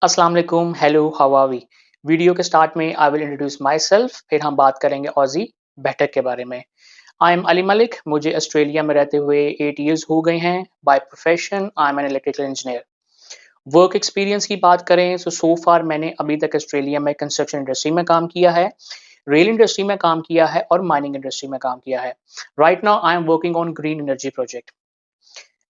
अस्सलाम वालेकुम, hello, how are we? Video के स्टार्ट में I will introduce myself, फिर हम बात करेंगे ऑज़ी बैठक के बारे में। आई एम अली मलिक, मुझे ऑस्ट्रेलिया में रहते हुए 8 इयर्स हो गए हैं। By profession I am an electrical engineer. Work experience की बात करें सो फार मैंने अभी तक ऑस्ट्रेलिया में कंस्ट्रक्शन इंडस्ट्री में काम किया है, रेल इंडस्ट्री में काम किया है और माइनिंग इंडस्ट्री में काम किया है। Right now I am working on green energy project.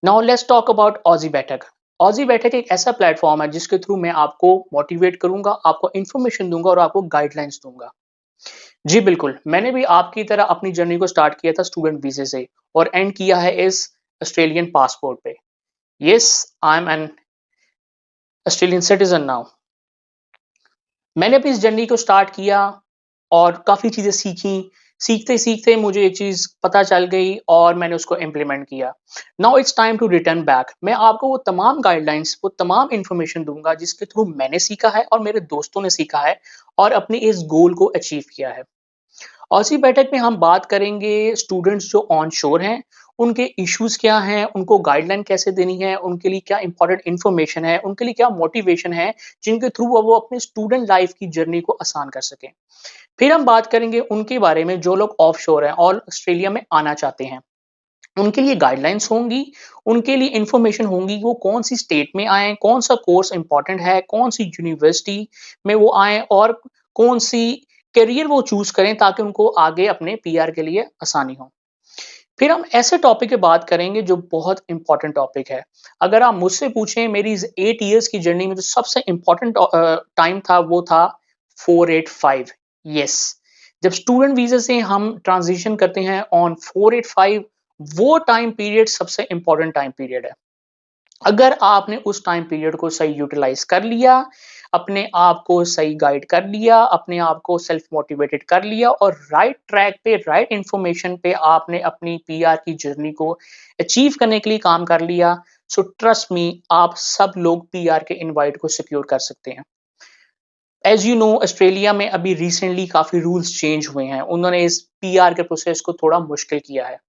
Now let's talk about Aussie बैठक। ऑजी बैठक एक ऐसा प्लेटफॉर्म है जिसके थ्रू मैं आपको मोटिवेट करूंगा, आपको इन्फॉर्मेशन दूंगा और आपको गाइडलाइंस दूंगा। जी बिल्कुल, मैंने भी आपकी तरह अपनी जर्नी को स्टार्ट किया था स्टूडेंट वीजे से और एंड किया है इस ऑस्ट्रेलियन पासपोर्ट पे। Yes, I am an Australian citizen now. मैंने अपनी इस जर्नी को स्टार्ट किया और काफ़ी चीज़ें सीखी। सीखते-सीखते मुझे एक चीज़ पता चल गई और मैंने उसको इम्प्लीमेंट किया। Now it's time to return back. मैं आपको वो तमाम गाइडलाइंस, वो तमाम इन्फॉर्मेशन दूँगा जिसके थ्रू मैंने सीखा है और मेरे दोस्तों ने सीखा है और अपने इस गोल को अचीव किया है। औसी बैठक में हम बात करेंगे स्टूडेंट्स जो ऑन शोर हैं, उनके इश्यूज़ क्या हैं, उनको गाइडलाइन कैसे देनी है, उनके लिए क्या इम्पोर्टेंट इन्फॉर्मेशन है, उनके लिए क्या मोटिवेशन है, जिनके थ्रू वो अपने स्टूडेंट लाइफ की जर्नी को आसान कर सकें। फिर हम बात करेंगे उनके बारे में जो लोग ऑफशोर हैं और ऑस्ट्रेलिया में आना चाहते हैं। उनके लिए गाइडलाइंस होंगी, उनके लिए इन्फॉर्मेशन होंगी, वो कौन-सी स्टेट में आएँ, कौन-सा कोर्स इम्पोर्टेंट है, कौन-सी यूनिवर्सिटी में वो आएँ और कौन-सी करियर वो चूज़ करें ताकि उनको आगे अपने पीआर के लिए आसानी हो। फिर हम ऐसे टॉपिक पे बात करेंगे जो बहुत इम्पोर्टेंट टॉपिक है। अगर आप मुझसे पूछें मेरी इस 8 इयर्स की जर्नी में जो सबसे इम्पोर्टेंट टाइम था वो था 485। यस, जब स्टूडेंट वीज़ा से हम ट्रांज़िशन करते हैं ऑन 485, वो टाइम पीरियड सबसे इम्पोर्टेंट टाइम पीरियड है। अगर आपने उस टाइम पीरियड को सही यूटिलाइज़ कर लिया, अपने आप को सही गाइड कर लिया, अपने आप को सेल्फ मोटिवेटेड कर लिया और राइट ट्रैक पे, राइट इन्फॉर्मेशन पे आपने अपनी पीआर की जर्नी को अचीव करने के लिए काम कर लिया, सो ट्रस्ट मी आप सब लोग पीआर के इनवाइट को सिक्योर कर सकते हैं। एज़ यू नो ऑस्ट्रेलिया में अभी रिसेंटली काफ़ी रूल्स चेंज हुए हैं। उन्होंने इस पीआर के प्रोसेस को थोड़ा मुश्किल किया है।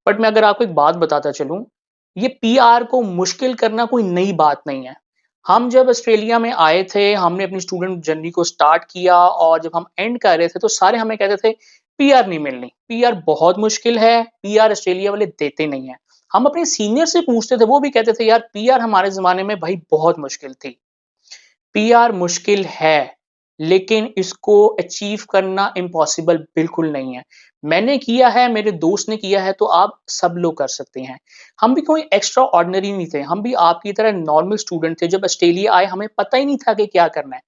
बट मैं अगर आपको एक बात बताता चलूँ, ये पीआर को मुश्किल करना कोई नई बात नहीं है। हम जब ऑस्ट्रेलिया में आए थे, हमने अपनी स्टूडेंट जर्नी को स्टार्ट किया और जब हम एंड कर रहे थे, तो सारे हमें कहते थे, "पीआर नहीं मिलनी, पीआर बहुत मुश्किल है, पीआर ऑस्ट्रेलिया वाले देते नहीं हैं।" हम अपने सीनियर से पूछते थे, वो भी कहते थे, "यार, पीआर हमारे ज़माने में भाई बहुत मुश्किल थी।" पीआर मुश्किल है, लेकिन इसको अचीव करना इम्पॉसिबल बिल्कुल नहीं है। मैंने किया है, मेरे दोस्त ने किया है, तो आप सब लोग कर सकते हैं। हम भी कोई एक्स्ट्रा ऑर्डिनरी नहीं थे, हम भी आपकी तरह नॉर्मल स्टूडेंट थे। जब ऑस्ट्रेलिया आए, हमें पता ही नहीं था कि क्या करना है।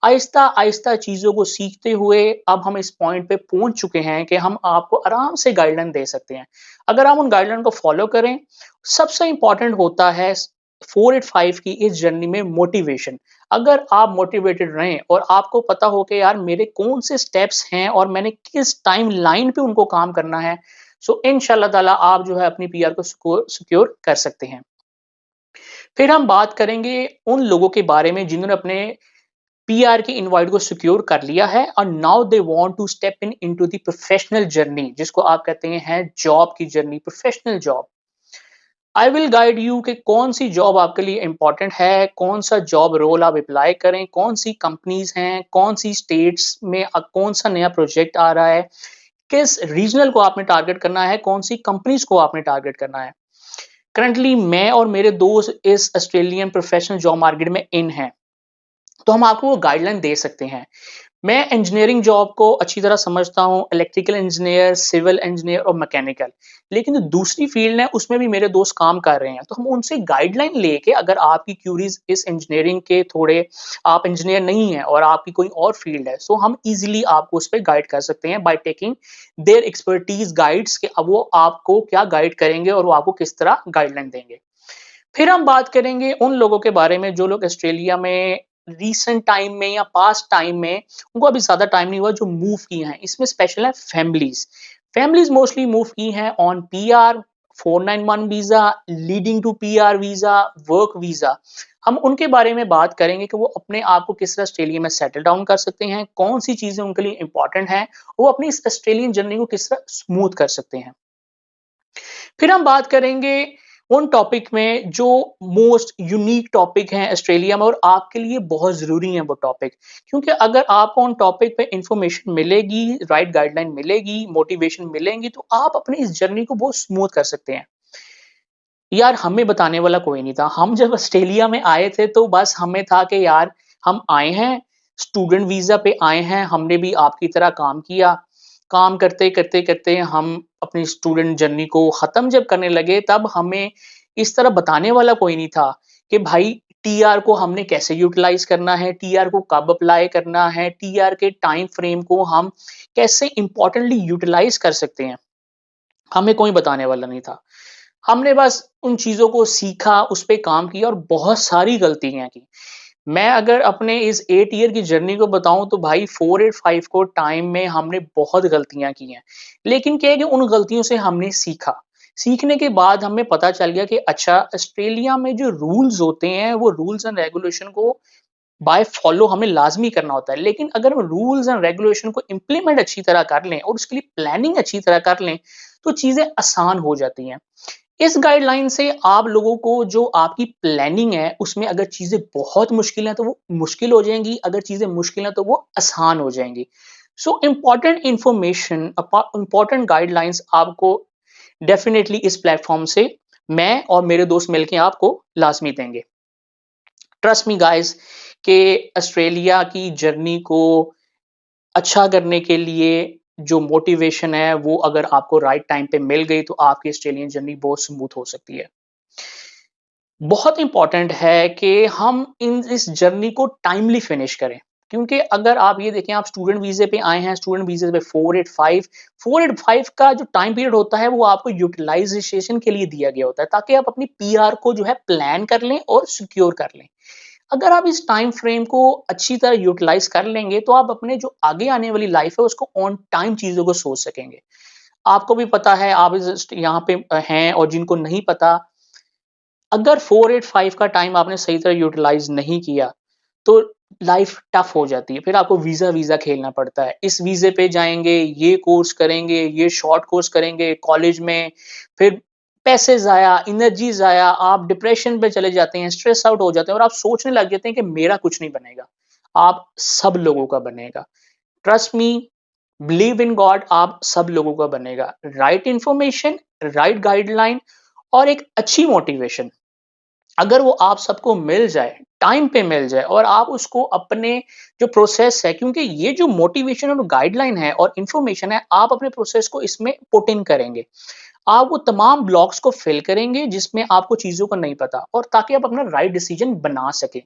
आहिस्ता-आहिस्ता चीज़ों को सीखते हुए अब हम इस पॉइंट पे पहुँच चुके हैं कि हम आपको आराम से गाइडलाइन दे सकते हैं। अगर आप उन गाइडलाइन को फ़ॉलो करें, सबसे इम्पोर्टेंट होता है 485 की इस जर्नी में मोटिवेशन। अगर आप मोटिवेटेड रहें और आपको पता हो कि यार मेरे कौन से स्टेप्स हैं और मैंने किस टाइम लाइन पे उनको काम करना है, सो इंशाल्लाह ताला आप जो है अपनी पीआर को सिक्योर कर सकते हैं। फिर हम बात करेंगे उन लोगों के बारे में जिन्होंने अपने पीआर की इनवाइट को सिक्योर कर लिया है और now they want to step in into the professional journey, जिसको आप कहते हैं जॉब की journey, professional job. I will guide you कि कौन सी जॉब आपके लिए इम्पोर्टेंट है, कौन सा जॉब रोल आप अप्लाई करें, कौन सी कंपनीज हैं, कौन सी स्टेट्स में कौन सा नया प्रोजेक्ट आ रहा है, किस रीजनल को आपने टारगेट करना है, कौन सी कंपनीज को आपने टारगेट करना है। करंटली मैं और मेरे दोस्त इस ऑस्ट्रेलियन प्रोफेशनल जॉब मार्केट में इन हैं, तो हम आपको वो गाइडलाइन दे सकते हैं। मैं इंजीनियरिंग जॉब को अच्छी तरह समझता हूँ, इलेक्ट्रिकल इंजीनियर, सिविल इंजीनियर और मैकेनिकल। लेकिन जो दूसरी फ़ील्ड है, उसमें भी मेरे दोस्त काम कर रहे हैं। तो हम उनसे गाइडलाइन लेके अगर आपकी क्यूरीज़ इस इंजीनियरिंग के थोड़े आप इंजीनियर नहीं हैं और आपकी कोई और फ़ील्ड है, सो हम ईज़िली आपको उस पे गाइड कर सकते हैं by taking their expertise guides कि अब वो आपको क्या गाइड करेंगे और वो आपको किस तरह गाइडलाइन देंगे। फिर हम बात करेंगे उन लोगों के बारे में जो लोग ऑस्ट्रेलिया में रीसेंट टाइम में या पास्ट टाइम में उनको अभी ज़्यादा टाइम नहीं हुआ जो मूव किए हैं। इसमें स्पेशल है फैमिलीज़। फैमिलीज़ मोस्टली मूव की हैं on PR, 491 visa, leading to PR visa, work visa. हम उनके बारे में बात करेंगे कि वो अपने आप को किस तरह ऑस्ट्रेलिया में सेटल डाउन कर सकते हैं, कौन-सी चीज़ें उनके लिए इम्पोर्टेंट हैं, वो अपनी इस ऑस्ट्रेलियन जर्नी को किस तरह स्मूथ कर सकते हैं। फिर हम बात करेंगे उन टॉपिक में जो मोस्ट यूनिक टॉपिक हैं ऑस्ट्रेलिया में और आपके लिए बहुत ज़रूरी है वो टॉपिक। क्योंकि अगर आपको उन टॉपिक पे इन्फॉर्मेशन मिलेगी, राइट गाइडलाइन मिलेगी, मोटिवेशन मिलेंगी, तो आप अपनी इस जर्नी को बहुत स्मूथ कर सकते हैं। यार हमें बताने वाला कोई नहीं था। हम जब ऑस्ट्रेलिया में आए थे तो बस हमें था कि यार हम आए हैं, स्टूडेंट वीज़ा पे आए हैं, हमने भी आपकी तरह काम किया। काम करते हम अपनी स्टूडेंट जर्नी को ख़त्म जब करने लगे तब हमें इस तरह बताने वाला कोई नहीं था कि भाई टीआर को हमने कैसे यूटिलाइज़ करना है, टीआर को कब अप्लाई करना है, टीआर के टाइम फ्रेम को हम कैसे इम्पोर्टेंटली यूटिलाइज़ कर सकते हैं। हमें कोई बताने वाला नहीं था। हमने बस उन चीज़ों को सीखा, उस पे काम किया और बहुत सारी गलतियाँ की। मैं अगर अपने इस 8 ईयर की जर्नी को बताऊँ तो भाई 485 को टाइम में हमने बहुत गलतियाँ की हैं। लेकिन क्या है कि उन गलतियों से हमने सीखा। सीखने के बाद हमें पता चल गया कि अच्छा ऑस्ट्रेलिया में जो रूल्स होते हैं, वो रूल्स एंड रेगुलेशन को बाय फॉलो हमें लाज़मी करना होता है। लेकिन अगर हम रूल्स एंड रेगुलेशन को इम्प्लीमेंट अच्छी तरह कर लें और उसके लिए प्लानिंग अच्छी तरह कर लें, तो चीज़ें आसान हो जाती हैं। इस गाइडलाइन से आप लोगों को जो आपकी प्लानिंग है, उसमें अगर चीज़ें बहुत मुश्किल हैं, तो वो मुश्किल हो जाएँगी, अगर चीज़ें मुश्किल हैं, तो वो आसान हो जाएँगी। So important information important guidelines आपको डेफ़िनिटली इस प्लेटफ़ॉर्म से मैं और मेरे दोस्त मिलके आपको लाज़मी देंगे। ट्रस्ट मी गाइज़ कि ऑस्ट्रेलिया की जर्नी को अच्छा करने के लिए जो मोटिवेशन है, वो अगर आपको राइट टाइम पे मिल गई, तो आपकी ऑस्ट्रेलियन जर्नी बहुत स्मूथ हो सकती है। बहुत इम्पोर्टेंट है कि हम इस जर्नी को टाइमली फिनिश करें। क्योंकि अगर आप ये देखें, आप स्टूडेंट वीज़े पे आए हैं, स्टूडेंट वीज़े पे 485 का जो टाइम पीरियड होता है, वो आपको यूटिलाइज़ेशन के लिए दिया गया होता है, ताकि आप अपनी पीआर को जो है प्लान कर लें और सिक्योर कर लें। अगर आप इस टाइम फ्रेम को अच्छी तरह यूटिलाइज़ कर लेंगे, तो आप अपने जो आगे आने वाली लाइफ़ है, उसको ऑन टाइम चीज़ों को सोच सकेंगे। आपको भी पता है, आप इस यहाँ पे हैं और जिनको नहीं पता, अगर 485 का टाइम आपने सही तरह यूटिलाइज़ नहीं किया, तो लाइफ़ टफ़ हो जाती है। फिर आपको वीज़ा-वीज़ा खेलना पड़ता है। इस वीज़े पे जाएँगे, ये कोर्स करेंगे, ये शॉर्ट कोर्स करेंगे कॉलेज में, फिर पैसे ज़ाया, एनर्जी ज़ाया, आप डिप्रेशन पे चले जाते हैं, स्ट्रेस आउट हो जाते हैं और आप सोचने लग जाते हैं कि मेरा कुछ नहीं बनेगा। आप सब लोगों का बनेगा। Trust me, believe in God, आप सब लोगों का बनेगा। राइट इन्फॉर्मेशन, राइट गाइडलाइन और एक अच्छी मोटिवेशन अगर वो आप सबको मिल जाए, टाइम पे मिल जाए और आप उसको अपने जो प्रोसेस है, क्योंकि ये जो मोटिवेशन और गाइडलाइन है और इन्फॉर्मेशन है, आप अपने प्रोसेस को इसमें पुट इन करेंगे। आप वो तमाम ब्लॉक्स को फिल करेंगे जिसमें आपको चीज़ों का नहीं पता और ताकि आप अपना राइट डिसीजन बना सकें।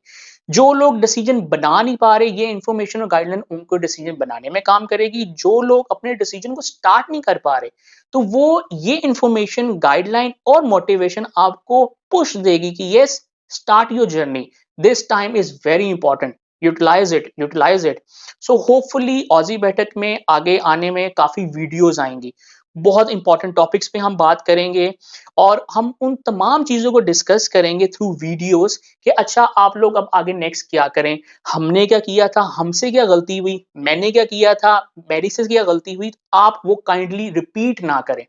जो लोग डिसीजन बना नहीं पा रहे, ये इन्फॉर्मेशन और गाइडलाइन उनको डिसीजन बनाने में काम करेगी। जो लोग अपने डिसीजन को स्टार्ट नहीं कर पा रहे, तो वो ये इन्फॉर्मेशन, गाइडलाइन और मोटिवेशन आपको पुश देगी कि yes, start your journey. This time is very important. Utilise it. So hopefully ऑज़ी बैठक में आगे आने में काफ़ी वीडियोज़ आएँगी। बहुत इंपॉर्टेंट टॉपिक्स पे हम बात करेंगे और हम उन तमाम चीज़ों को डिस्कस करेंगे थ्रू वीडियोस कि अच्छा आप लोग अब आगे नेक्स्ट क्या करें, हमने क्या किया था, हमसे क्या गलती हुई, मैंने क्या किया था, मेरी से क्या गलती हुई, आप वो काइंडली रिपीट ना करें।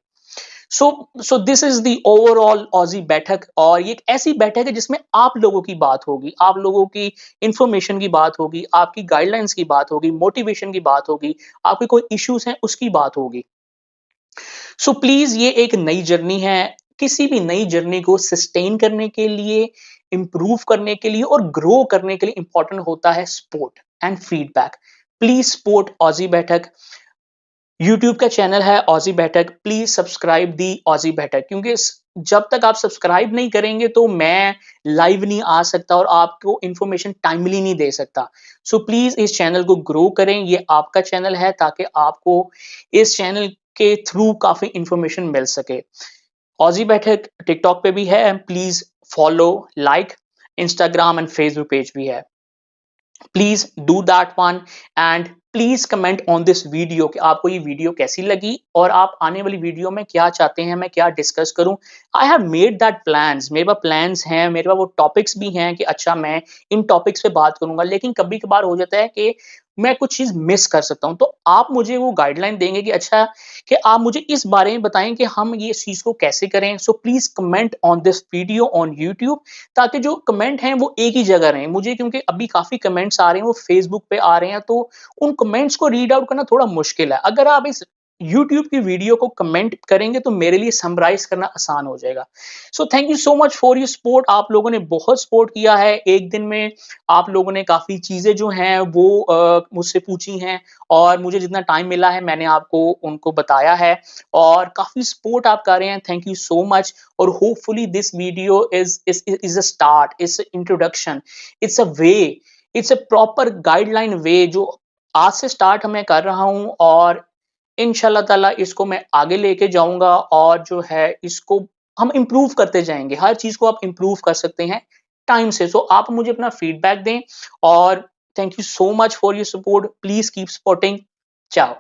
So this is the overall Aussie बैठक और ये एक ऐसी बैठक है जिसमें आप लोगों की बात होगी, आप लोगों की इंफॉर्मेशन की बात होगी, आपकी गाइडलाइंस की बात होगी, मोटिवेशन की बात होगी, आपके कोई इश्यूज हैं उसकी बात होगी। सो प्लीज ये एक नई जर्नी है। किसी भी नई जर्नी को सस्टेन करने के लिए, इंप्रूव करने के लिए और ग्रो करने के लिए इंपॉर्टेंट होता है support and feedback. Please support Aussie बैठक। यूट्यूब का चैनल है ऑजी बैठक, प्लीज सब्सक्राइब दी ऑजी बैठक, क्योंकि जब तक आप सब्सक्राइब नहीं करेंगे तो मैं लाइव नहीं आ सकता और आपको इंफॉर्मेशन टाइमली नहीं दे सकता। सो प्लीज इस चैनल को ग्रो करें, ये आपका चैनल है ताकि आपको इस चैनल के थ्रू काफी इंफॉर्मेशन मिल सके। ऑजी बैठक टिकटॉक पे भी है, please follow, like, Instagram and Facebook page भी है। Please do that one and please comment on this video कि आपको ये वीडियो कैसी लगी और आप आने वाली वीडियो में क्या चाहते हैं मैं क्या डिस्कस करूं। I have made that plans, मेरे पास प्लान्स हैं, मेरे पास वो टॉपिक्स भी हैं कि अच्छा मैं इन टॉपिक्स पे बात करूंगा, लेकिन कभी कभार हो जाता है कि मैं कुछ चीज़ मिस कर सकता हूँ। तो आप मुझे वो गाइडलाइन देंगे कि अच्छा कि आप मुझे इस बारे में बताएँ कि हम ये इस चीज़ को कैसे करें? So please comment on this video on YouTube, ताकि जो कमेंट हैं वो एक ही जगह रहें। मुझे क्योंकि अभी काफ़ी कमेंट्स आ रहे हैं, वो फेसबुक पे आ रहे हैं, तो उन कमेंट्स को रीड आउट करना थोड़ा मुश्किल है। अगर आप इस यूट्यूब की वीडियो को कमेंट करेंगे तो मेरे लिए समराइज़ करना आसान हो जाएगा। So thank you so much for your support. आप लोगों ने बहुत सपोर्ट किया है। एक दिन में आप लोगों ने काफ़ी चीज़ें जो हैं वो मुझसे पूछी हैं, और मुझे जितना टाइम मिला है मैंने आपको उनको बताया है, और काफ़ी सपोर्ट आप कर रहे हैं। Thank you so much. और hopefully this video is a start, it's a introduction, it's a way, it's a proper guideline way जो आज से स्टार्ट मैं कर रहा हूँ, और इंशाल्लाह ताला इसको मैं आगे लेके जाऊँगा, और जो है इसको हम इम्प्रूव करते जाएँगे। हर चीज़ को आप इम्प्रूव कर सकते हैं टाइम से। सो आप मुझे अपना फीडबैक दें, और thank you so much for your support. Please keep supporting. चाओ।